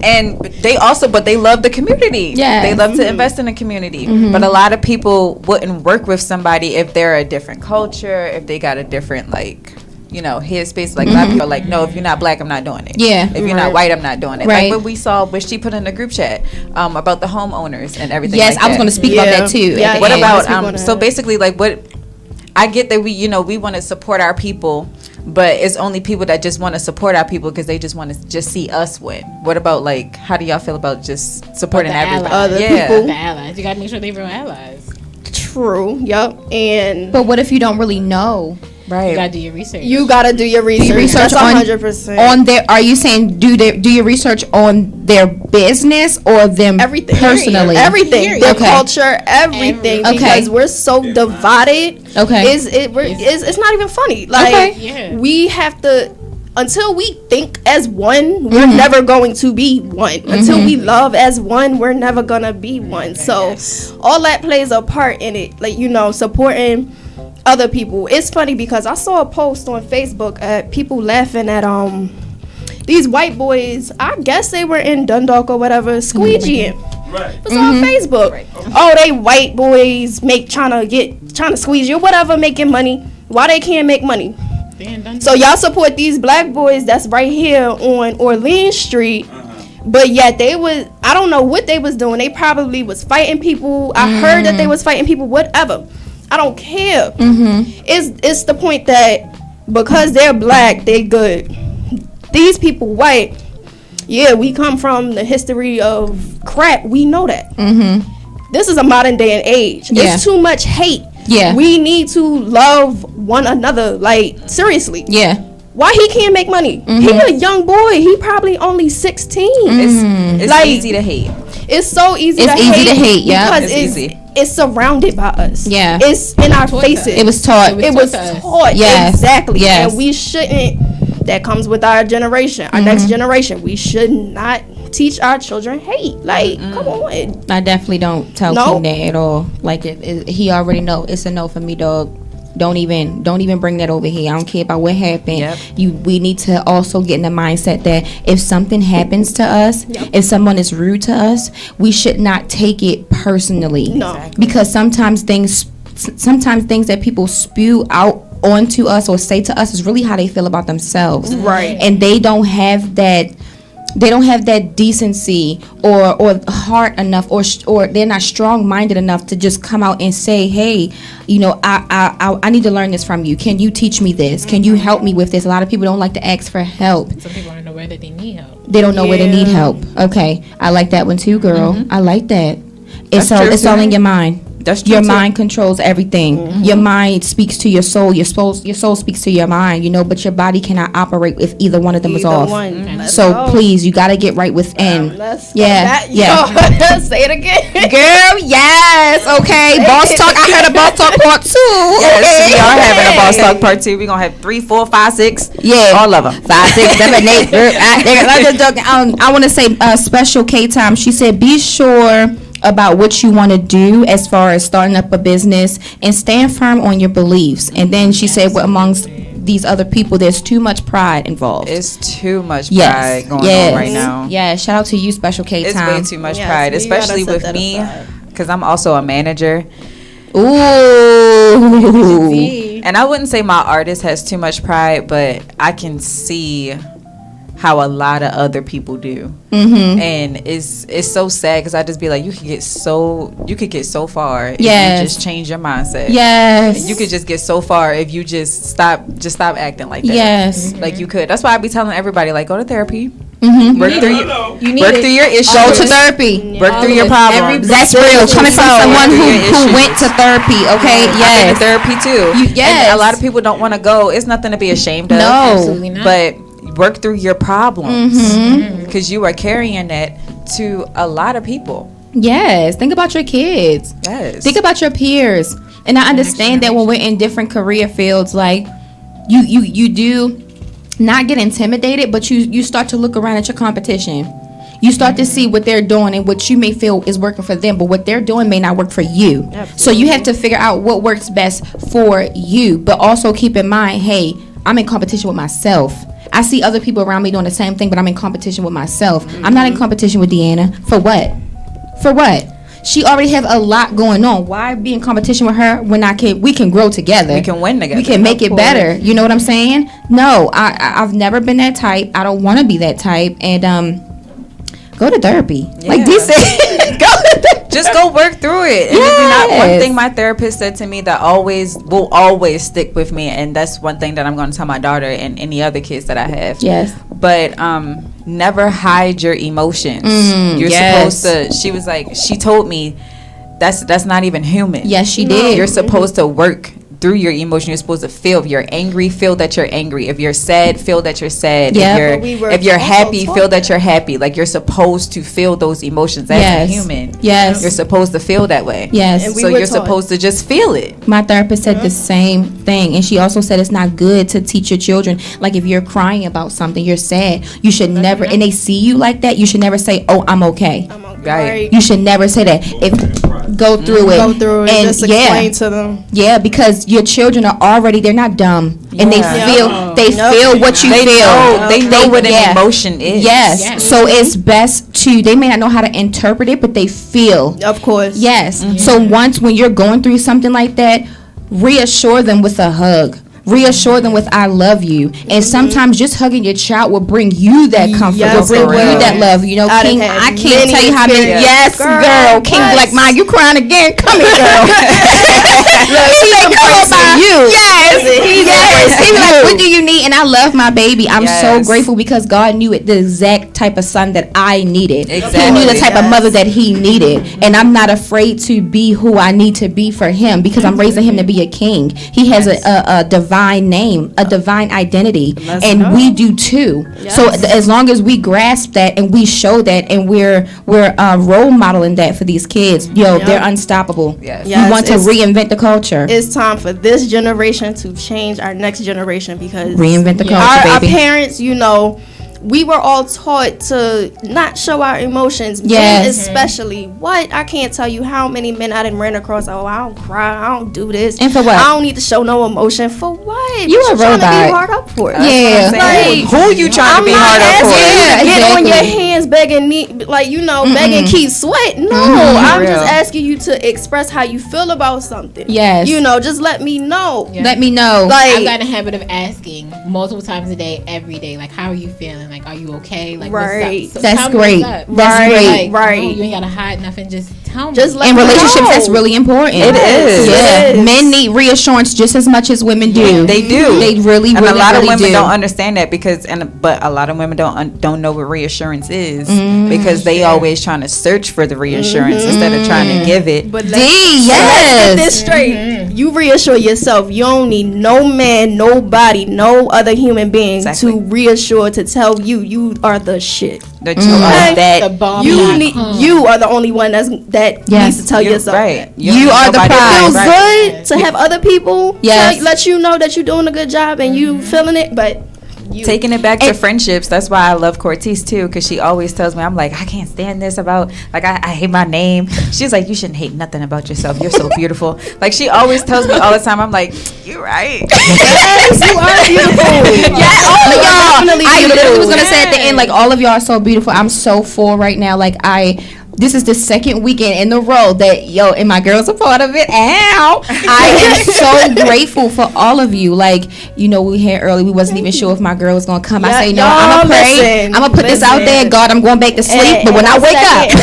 And they love the community. Yeah, they love to invest in the community. But a lot of people wouldn't work with somebody if they're a different culture, if they got a different headspace. Like a lot of people are like, no, if you're not black, I'm not doing it. Yeah, if you're not white, I'm not doing it. Like what we saw, what she put in the group chat about the homeowners and everything. Yes, I was going to speak about that too. Yeah, what about so basically, like, what I get that we want to support our people, but it's only people that just want to support our people because they just want to just see us win. What about, like, how do y'all feel about just supporting everybody? Other people. The allies. You got to make sure they're real allies. True. Yep. But what if you don't really know? Right. You gotta do your research. You gotta do your research. That's 100%. On their, are you saying do your research on their business or them everything personally? Everything. Their culture, everything. Because we're so divided. Okay. It's not even funny. Like we have to, until we think as one, we're never going to be one. Until we love as one, we're never gonna be one. So all that plays a part in it. Like, supporting other people. It's funny because I saw a post on Facebook at people laughing at these white boys. I guess they were in Dundalk or whatever, squeegeeing. Right. It's on Facebook. Right. Oh, they white boys trying to squeeze you, whatever, making money. Why they can't make money? So y'all support these black boys that's right here on Orleans Street. But yet I don't know what they was doing. They probably was fighting people. I heard that they was fighting people, whatever. I don't care. It's the point that because they're black, they good. These people white, we come from the history of crap. We know that. This is a modern day and age. Yeah. It's too much hate. Yeah. We need to love one another. Like, seriously. Yeah. Why he can't make money? He a young boy. He probably only 16. It's like, easy to hate. It's so easy to hate. Yeah. Because it's easy. It's surrounded by us. Yeah. It's in our faces. It was taught. It was taught. Yes. Exactly. Yes. And we shouldn't. That comes with our generation, our next generation. We should not teach our children hate. Like, come on. I definitely don't tell King that at all. Like, he already know it's a no for me, dog. Don't even bring that over here. I don't care about what happened. Yep. We need to also get in the mindset that if something happens to us, if someone is rude to us, we should not take it personally. No. Because sometimes things that people spew out onto us or say to us is really how they feel about themselves. Right. And they don't have that decency or heart enough or they're not strong-minded enough to just come out and say, hey, I need to learn this from you. Can you teach me this? Can you help me with this? A lot of people don't like to ask for help. Some people don't know where that they need help. They don't know where they need help. Okay. I like that one too, girl. I like that. It's all in your mind. That's true. Your mind controls everything. Your mind speaks to your soul. Your soul speaks to your mind, but your body cannot operate if either one of them is off. So please, you got to get right within. Say it again. Girl, yes. Okay. Boss Talk. I heard a Boss Talk part 2. Yes, we are having a Boss Talk part 2. We're going to have 3, 4, 5, 6. Yeah. All of them. 5, 6, 7, 8. I want to say special K time. She said, be sure about what you want to do as far as starting up a business and stand firm on your beliefs. And then she said, well, amongst these other people, there's too much pride involved. It's too much pride going on right now. Yeah, shout out to you, Special K Time. It's way too much pride, especially with me, because I'm also a manager. Ooh. And I wouldn't say my artist has too much pride, but I can see how a lot of other people do. And it's so sad because I just be like, you could get so far if you just change your mindset. Yes. You could just get so far if you just stop acting like that. Yes. Like you could. That's why I be telling everybody, like, go to therapy. Work through your issues. Go to therapy. Work through your problems. That's real. Coming from someone who went to therapy. Okay. Yes. I've been to therapy too. Yes. And a lot of people don't want to go. It's nothing to be ashamed of. No. Absolutely not. But work through your problems because you are carrying that to a lot of people. Yes. Think about your kids. Yes. Think about your peers. And I understand that when we're in different career fields, like you do not get intimidated, but you start to look around at your competition. You start to see what they're doing and what you may feel is working for them, but what they're doing may not work for you. Absolutely. So you have to figure out what works best for you, but also keep in mind, hey, I'm in competition with myself. I see other people around me doing the same thing, but I'm in competition with myself. I'm not in competition with Deanna. For what? She already has a lot going on. Why be in competition with her when we can grow together? We can win together. We can make it better. You know what I'm saying? No, I've never been that type. I don't want to be that type. And go to therapy. Yeah. Like D said, go to therapy. Just go work through it. And if you're not, one thing my therapist said to me that will always stick with me, and that's one thing that I'm going to tell my daughter and any other kids that I have. Yes. But never hide your emotions. You're supposed to. She was like, she told me that's not even human. Yes, she did. You're supposed to work through your emotion. You're supposed to feel. If you're angry, feel that you're angry. If you're sad, feel that you're sad. Yep. If you're happy, feel that you're happy. Like, you're supposed to feel those emotions as a human. Yes. You're supposed to feel that way. Yes. So you're supposed to just feel it. My therapist said the same thing, and she also said it's not good to teach your children. Like, if you're crying about something, you're sad, you should never, and they see you like that, you should never say, "Oh, I'm okay." Right. You should never say that. Go through it and just explain to them. Yeah, because your children are already, they're not dumb, and they feel what you feel. They know what an emotion is. Yes. So it's best they may not know how to interpret it, but they feel. Of course. Yes. So when you're going through something like that, reassure them with a hug. Reassure them with "I love you," and sometimes just hugging your child will bring you that comfort, will bring you that love. You know, King, I can't tell you how many. Yes, girl. King be like, "Mine, you crying again? Come here, girl." He's like, you. Yes. He be like, "What do you need?" And I love my baby. I'm so grateful because God knew it, the exact type of son that I needed. Exactly. He knew the type of mother that he needed, and I'm not afraid to be who I need to be for him because I'm raising him to be a king. He has a divine name, a divine identity, and we do too. So as long as we grasp that and we show that, and we're role modeling that for these kids, they're unstoppable. We want to reinvent the culture. It's time for this generation to change our next generation, because reinvent the culture, baby. Our parents, we were all taught to not show our emotions. Men especially. I can't tell you how many men I done ran across. "Oh, I don't cry. I don't do this. And for what? I don't need to show no emotion." For what? You a trying robot. to be hard up for? Yeah. Who you trying to be hard up for? Get on your hands begging, begging, keep sweat. No, I'm just asking you to express how you feel about something. Yes. Just let me know. Yeah. Let me know. I've got a habit of asking multiple times a day, every day, like, "How are you feeling? Like, are you okay? Like, right. what's up?" So that's great. That's great. Right. No, you ain't gotta hide nothing. Just tell me. Just let in me relationships, know. that's really important. It is. Yeah. Men need reassurance just as much as women do. They do. They really, and really, a lot really of women do. don't understand that but a lot of women don't know what reassurance is because they always trying to search for the reassurance instead of trying to give it. But yes. Let's get this straight. You reassure yourself. You don't need no man, nobody, no other human being to reassure, to tell you are the shit. That you are that. The bomb. You are the only one that needs to tell yourself right. that. You are the prize. It feels Right. good to have other people let you know that you're doing a good job and you feeling it, but taking it back to friendships. That's why I love Cortez too, because she always tells me, I'm like, I can't stand this about, like, I hate my name. She's like, you shouldn't hate nothing about yourself. You're so beautiful. Like, she always tells me all the time. I'm like, you're right. Yes, you are beautiful. Yeah, all of y'all. I literally was gonna say at the Yes. end, like, all of y'all are so beautiful. I'm so full right now. Like, this is the second weekend in a row that and my girls are part of it. Ow! I am so grateful for all of you. Like, we had early. We wasn't even sure if my girl was gonna come. I say, no, I'm gonna pray. I'm gonna put this out there. God, I'm going back to sleep. But when I wake up,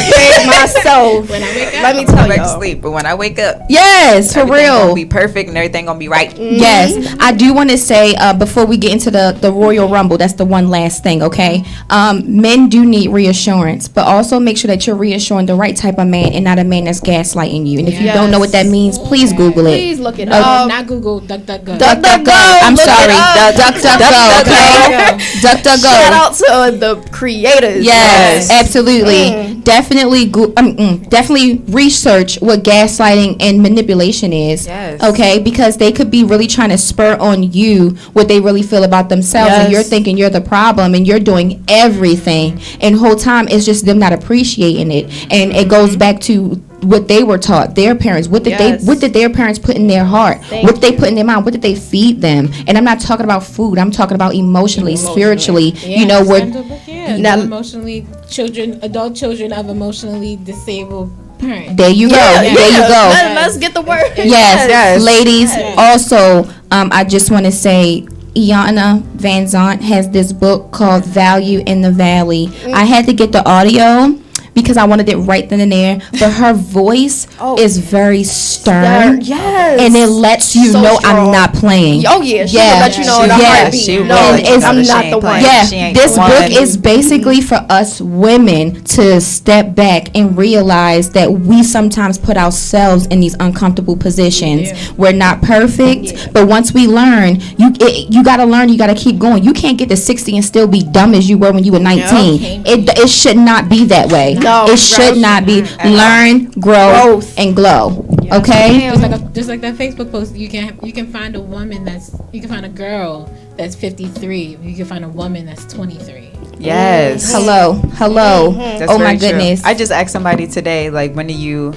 myself. When I wake up, let me tell back you. to sleep. But when I wake up, yes, for everything real, gonna be perfect and everything gonna be right. Yes, I do want to say before we get into the Royal Rumble, that's the one last thing, okay? Men do need reassurance, but also make sure that you're reassuring the right type of man and not a man that's gaslighting you. And if you don't know what that means, please Google it. Please look it up. Not Google, DuckDuckGo. DuckDuckGo. I'm sorry, DuckDuckGo. Okay, DuckDuckGo. Shout out to the creators. Yes, absolutely. Definitely, definitely research what gaslighting and manipulation is. Yes. Okay, because they could be really trying to spur on you what they really feel about themselves, and you're thinking you're the problem, and you're doing everything, and the whole time it's just them not appreciating it, and it goes back to what they were taught, their parents, what did their parents put in their heart, what did they put in their mind, what did they feed them? And I'm not talking about food, I'm talking about emotionally. Spiritually, now emotionally, adult children of emotionally disabled parents. There you go. There you go. Let's get the word. Yes. Ladies. Also, I just want to say, Iyanla Vanzant has this book called Value in the Valley. I had to get the audio because I wanted it right then and there. But her voice is very stern. Yes. And it lets you know strong. I'm not playing. Oh, yeah. She will let you know in a heartbeat. I'm not the one. Yeah. This book is basically for us women to step back and realize that we sometimes put ourselves in these uncomfortable positions. Yeah. We're not perfect, but once we learn, you got to learn, you got to keep going. You can't get to 60 and still be dumb as you were when you were 19. It should not be that way. No, it should not be. Learn, grow, and glow. Yeah. Okay. Just like that Facebook post, you can find a woman you can find a girl that's 53. You can find a woman that's 23. Yes. Hello. Mm-hmm. Oh my goodness. I just asked somebody today, like, when do you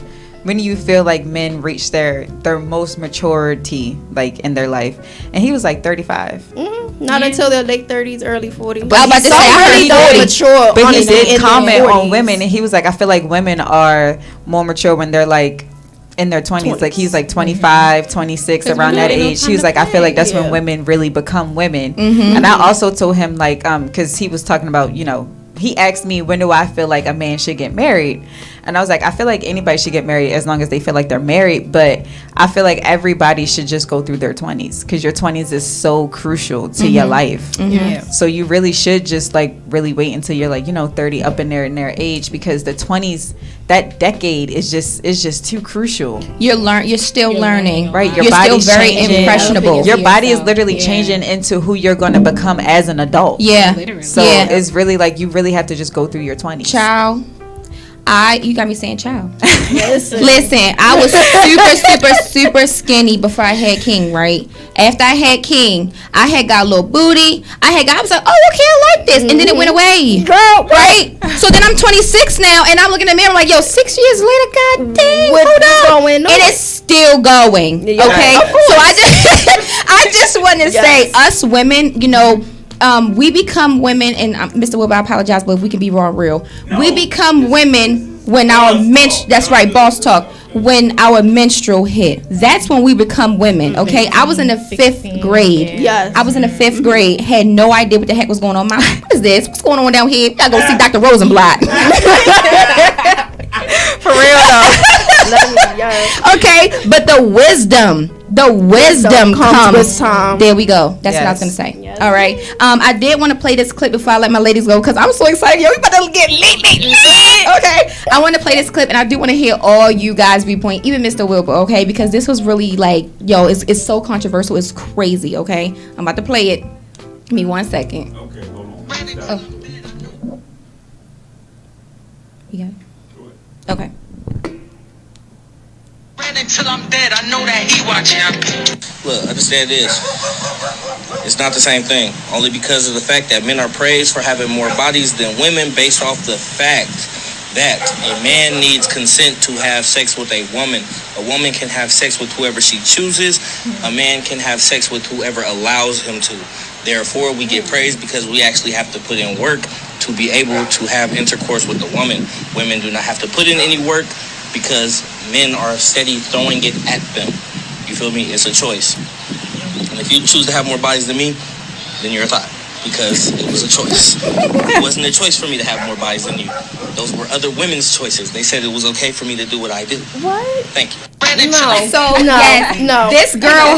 feel like men reach their most maturity, like, in their life? And he was like 35. Mm-hmm. Not until their late 30s, early 40s. But I was about to say, I heard mature. But he did comment on women, and he was like, I feel like women are more mature when they're like in their 20s. Like, he's like 25, 26, around that age. He was like, I feel like that's when women really become women. Mm-hmm. And I also told him, like, because he was talking about, he asked me, when do I feel like a man should get married? And I was like, I feel like anybody should get married as long as they feel like they're married. But I feel like everybody should just go through their 20s, because your 20s is so crucial to your life. Mm-hmm. Yeah. So you really should just, like, really wait until you're, like, 30 up in their age, because the 20s, that decade is just too crucial. You're still learning, right? You're still very impressionable. Your body is literally changing into who you're going to become as an adult. Yeah. Literally. So it's really like you really have to just go through your 20s. Child. You got me saying child. Listen, I was super skinny before I had King, right? After I had King, I had got a little booty. I was like, oh, okay, I like this. And then it went away. Girl, right? So then I'm 26 now, and I'm looking in the mirror like, yo, 6 years later, god dang, hold up. And it's still going, okay? So I just want to say, us women, we become women, and Mr. Wilbur, I apologize, but we can be raw real. No, we become women when our that's right, boss talk. When our menstrual hit, that's when we become women. Okay, I was in the 5th grade. Yes, I was in the 5th grade. Had no idea what the heck was going on. What is this? What's going on down here? Gotta go see Dr. Rosenblatt. For real though. Okay, but the wisdom comes with time. There we go. That's what I was gonna say. Yes. All right. I did want to play this clip before I let my ladies go, because I'm so excited. Yo, we about to get lit. Okay. I want to play this clip, and I do want to hear all you guys' viewpoint, even Mr. Wilbur. Okay, because this was really like, it's so controversial. It's crazy. Okay. I'm about to play it. Give me 1 second. Okay, hold on. Oh. You got it? Okay. Until I'm dead, I know that he watching. Look, understand this. It's not the same thing. Only because of the fact that men are praised for having more bodies than women, based off the fact that a man needs consent to have sex with a woman. A woman can have sex with whoever she chooses. A man can have sex with whoever allows him to. Therefore, we get praised because we actually have to put in work to be able to have intercourse with a woman. Women do not have to put in any work because men are steady throwing it at them. You feel me? It's a choice. And if you choose to have more bodies than me, then you're a thought, because it was a choice. It wasn't a choice for me to have more bodies than you. Those were other women's choices. They said it was okay for me to do what I do. What? Thank you. No. This girl,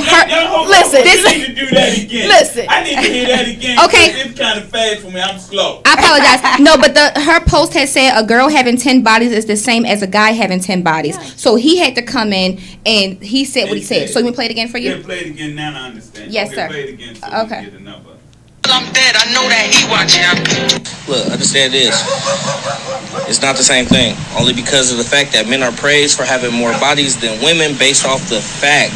listen. I need to do that again. Listen. I need to hear that again. Okay. It's kind of fast for me. I'm slow. I apologize. No, but her post had said a girl having 10 bodies is the same as a guy having 10 bodies. Yeah. So he had to come in and he said what he said. So you want to play it again for you? Yeah, play it again now. I understand. Yes, sir. Play it again so we can get the number. I'm dead, I know that he watching. Look, understand this. It's not the same thing. Only because of the fact that men are praised for having more bodies than women, based off the fact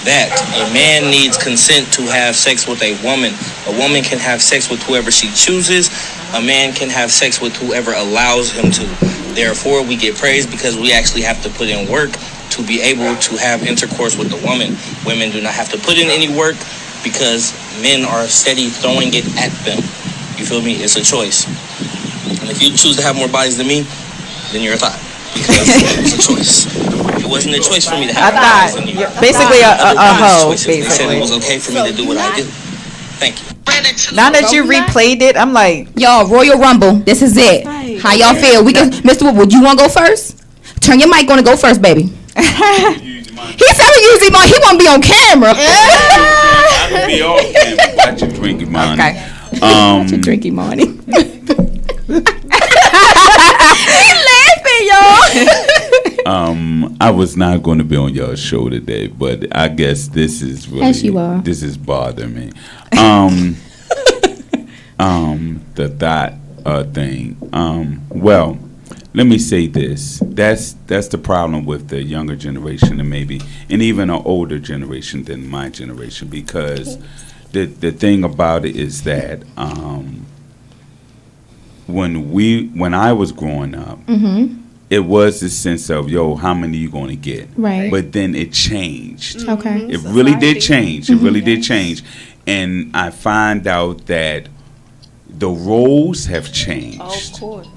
that a man needs consent to have sex with a woman. A woman can have sex with whoever she chooses. A man can have sex with whoever allows him to. Therefore, we get praised because we actually have to put in work to be able to have intercourse with the woman. Women do not have to put in any work because men are steady throwing it at them. You feel me? It's a choice. And if you choose to have more bodies than me, then you're a thought. Because it's a choice. It wasn't a choice for me to have more bodies than you. Basically a hoe. They said it was okay for me to do what I did. Thank you. Now that you replayed it, I'm like, y'all, Royal Rumble. This is it. How y'all feel? We can, Mr. Wood, you want to go first? Turn your mic on to go first, baby. He said we use him on. He won't be on camera. I can be off camera. Watch your drinking money. Okay. Watch your drinking money. He's laughing, y'all. I was not going to be on y'all's show today, but I guess this is really, yes, you are. This is bothering me. The thought thing. Well, let me say this. That's the problem with the younger generation and even an older generation than my generation, because the thing about it is that when I was growing up, it was the sense of, yo, how many you going to get? Right. But then it changed. Okay. It really did change. It really did change. And I find out that the roles have changed. Of course.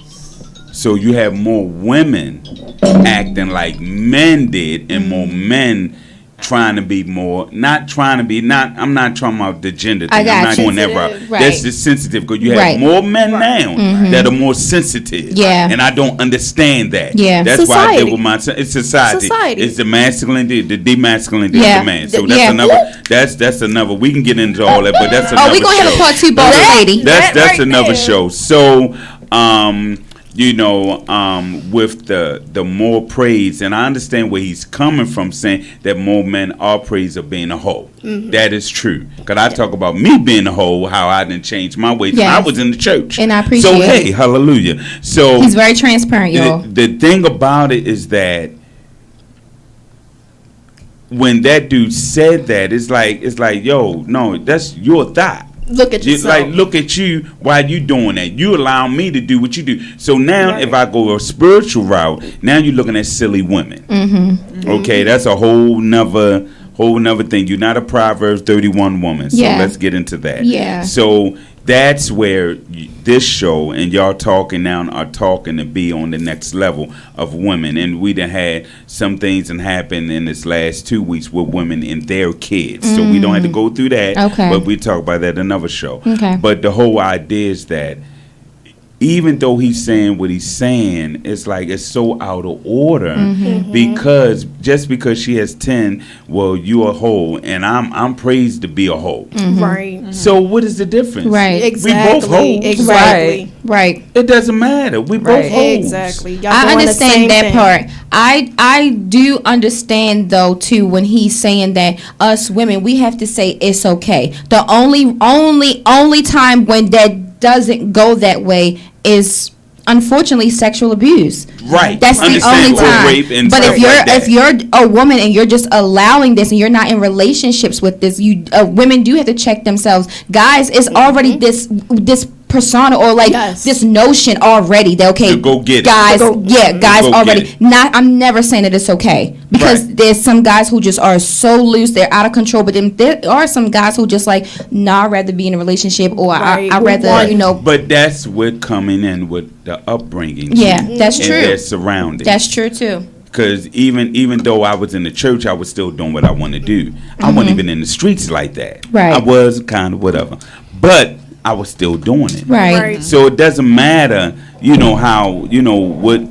So you have more women acting like men did, and more men trying to be more, I'm not talking about the gender thing. I'm not going that route. Right. That's the sensitive, because you have more men now that are more sensitive. Yeah. And I don't understand that. Yeah. That's Society. why I deal with it's society. It's the masculine, the demasculine, the man. So that's another, we can get into all that, but that's another show. Oh, we're going to have a part 2, boss lady. That's right another there. show. So, with the more praise, and I understand where he's coming from, saying that more men are praised of being a hoe. That is true. Because I talk about me being a hoe, how I didn't change my ways. Yes. I was in the church. And I appreciate So, it. hey, hallelujah. So He's very transparent, y'all. the thing about it is that when that dude said that, it's like, yo, no, that's your thought. Look at yourself. Like, look at you. Why you doing that? You allow me to do what you do. So now, if I go a spiritual route, now you're looking at silly women. Okay, that's a whole nother thing. You're not a Proverbs 31 woman. So let's get into that. Yeah. So that's where this show and y'all talking now are talking to be on the next level of women. And we done had some things that happened in this last 2 weeks with women and their kids. So we don't have to go through that. Okay. But we talk about that in another show. Okay. But the whole idea is that even though he's saying what he's saying, it's like it's so out of order because just because she has 10, well, you a hoe, and I'm praised to be a hoe. Right. So what is the difference? Right. Exactly. We both hoes. Exactly. Right. It doesn't matter. We both hoes. Exactly. Y'all I doing the understand same that thing. part. I do understand though too when he's saying that us women, we have to say it's okay. The only time when that doesn't go that way is unfortunately sexual abuse. Right. That's the only time. Rape and but stuff like that. if you're a woman and you're just allowing this and you're not in relationships with this, women do have to check themselves. Guys, it's already this persona or like this notion already that okay, to go get it. guys, guys go already. get it. Not, I'm never saying that it's okay because there's some guys who just are so loose, they're out of control. But then there are some guys who just like, nah, I'd rather be in a relationship or I'd rather, But that's what coming in with the upbringing. Yeah, that's and true. their surroundings. That's true too. Because even though I was in the church, I was still doing what I want to do. I wasn't even in the streets like that. Right. I was kind of whatever, but I was still doing it. Right. So it doesn't matter, how, what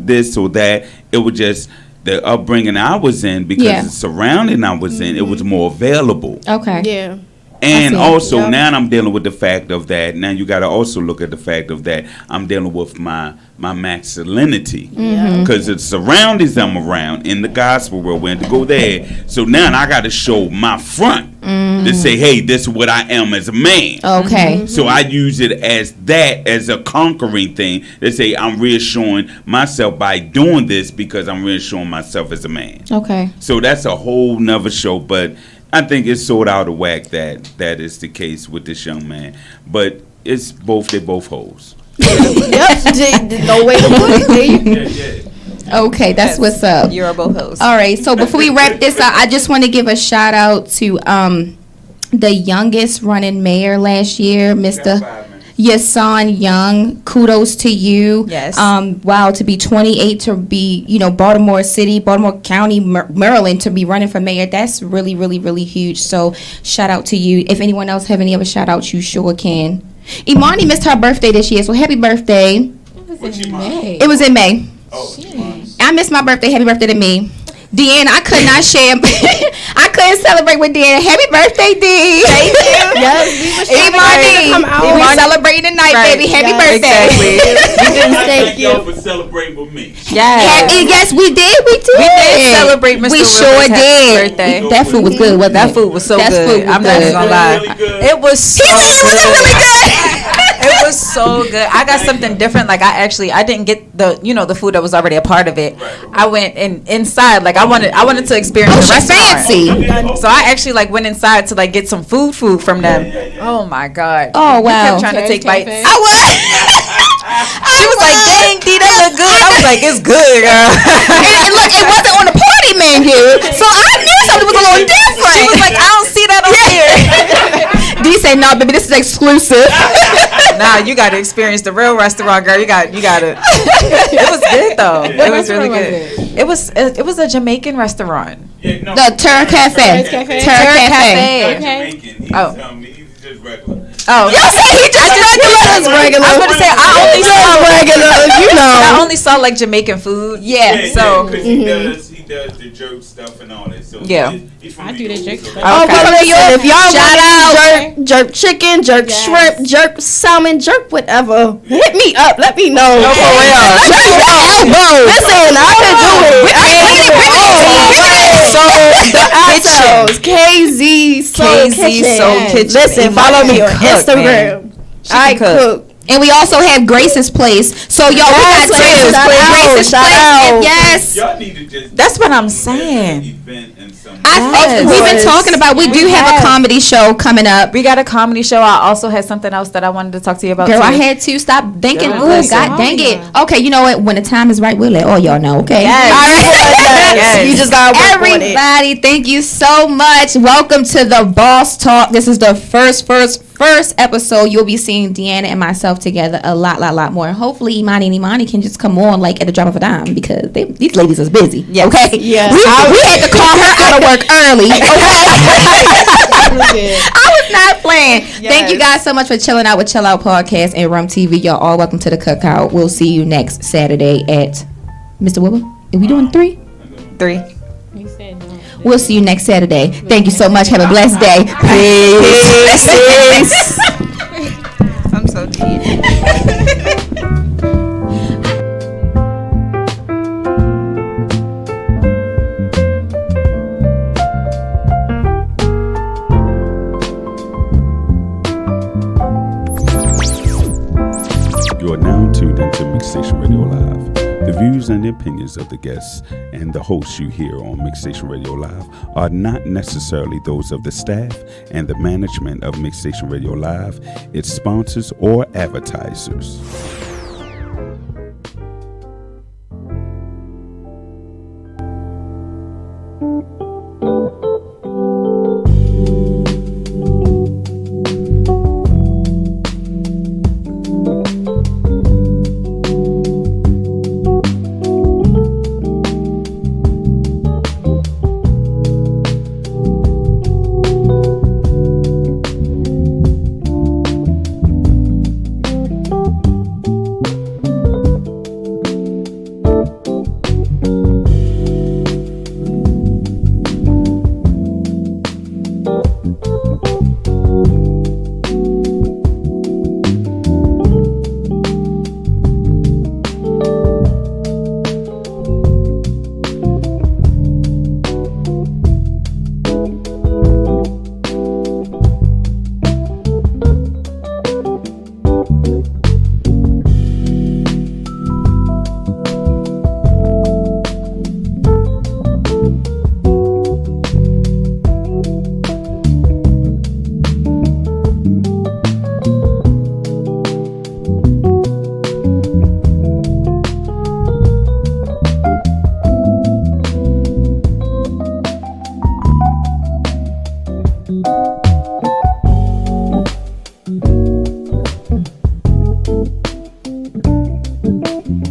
this or that. It was just the upbringing I was in because the surrounding I was in, it was more available. Okay. Yeah. And also now I'm dealing with the fact of that. Now you got to also look at the fact of that I'm dealing with my masculinity because the surroundings I'm around in the gospel world, we had to go there. So now I got to show my front to say, hey, this is what I am as a man. Okay. So I use it as a conquering thing to say I'm reassuring myself by doing this because I'm reassuring myself as a man. Okay. So that's a whole nother show, but I think it's sort of out of whack that is the case with this young man. But they're both hoes. Yep. No way to put it. Okay, that's what's up. You're a boho. All right, so before we wrap this up, I just want to give a shout out to the youngest running mayor last year, Mr. Yasan Young. Kudos to you. Yes. Wow, to be 28, to be, Baltimore City, Baltimore County, Maryland, to be running for mayor, that's really, really, really huge. So shout out to you. If anyone else have any other shout outs, you sure can. Imani missed her birthday this year, so happy birthday. It was in May. It was in May. Oh, I missed my birthday. Happy birthday to me. Deanna, I could not share. I couldn't celebrate with Deanna. Happy birthday, D. Thank you. Yes, we were We're celebrating tonight, baby. Happy birthday. Exactly. Thank you for celebrating with me. Yes, we did. We did celebrate Mr. We sure did. birthday. That food was good. Wasn't That it? food was so good. I'm not even gonna lie. It was so good. It was so good. I got something different. Like I didn't get the food that was already a part of it. I went inside. Like I wanted to experience the restaurant. Fancy. So I actually went inside to get some food from them. Oh my god. Oh wow. You kept trying to take bites. I was. She was like, "Dang, D, that look good." I was like, "It's good, girl." And look, it wasn't on the party menu, so I knew something was a little different. She was like, "I don't see that on here." D said, "No, baby, this is exclusive." Nah, you got to experience the real restaurant, girl. You got to. It was good though. It was really good. It was a Jamaican restaurant. Yeah, no, The Turn Cafe. Turn Cafe. Turn Cafe. Okay. He's, Oh. he's just regular. Oh, Y'all say he just regular. I was going to say I only saw regular, I only saw Jamaican food. Yeah. So because he does the jerk stuff and all that. So Yeah. he's from I do the jerk stuff. Oh, Okay. well, listen, if y'all Shout want jerk chicken, jerk shrimp, jerk salmon, jerk whatever, hit me up. Let me know. No, for real. Listen, I can do it. So the Nachos, KZ Soul Kitchen. Listen, follow me on Instagram. I cook. And we also have Grace's Place. So y'all, we got Grace's two. Place. Grace's Shout Place. out. Yes. Y'all need to just. That's what I'm saying. Event and some. We've been talking about. We do have a comedy show coming up. We got a comedy show. I also had something else that I wanted to talk to you about. Girl, too. I had to stop thinking. Girl, Oh, listen. God dang it. Okay, you know what? When the time is right, we'll let all y'all know. Okay. Yes. All right. Yes. You just gotta work on it. Everybody, thank you so much. Welcome to the Boss Talk. This is the first episode. You'll be seeing Deanna and myself together a lot more. And hopefully Imani and Imani can just come on at the drop of a dime because these ladies is busy. Yes. Okay. Yes. We had to call her out of work early. Okay. I was not playing. Yes. Thank you guys so much for chilling out with Chill Out Podcast and Rum TV. Y'all all welcome to the cookout. We'll see you next Saturday at Mr. Wilbur. Are we doing 3? 3. You said no. We'll see you next Saturday. Thank you so much. Have a blessed day. Peace. I'm so deep. You are now tuned into Mixstation Radio Live. The views and the opinions of the guests and the hosts you hear on Mixstation Radio Live are not necessarily those of the staff and the management of Mixstation Radio Live, its sponsors, or advertisers. you.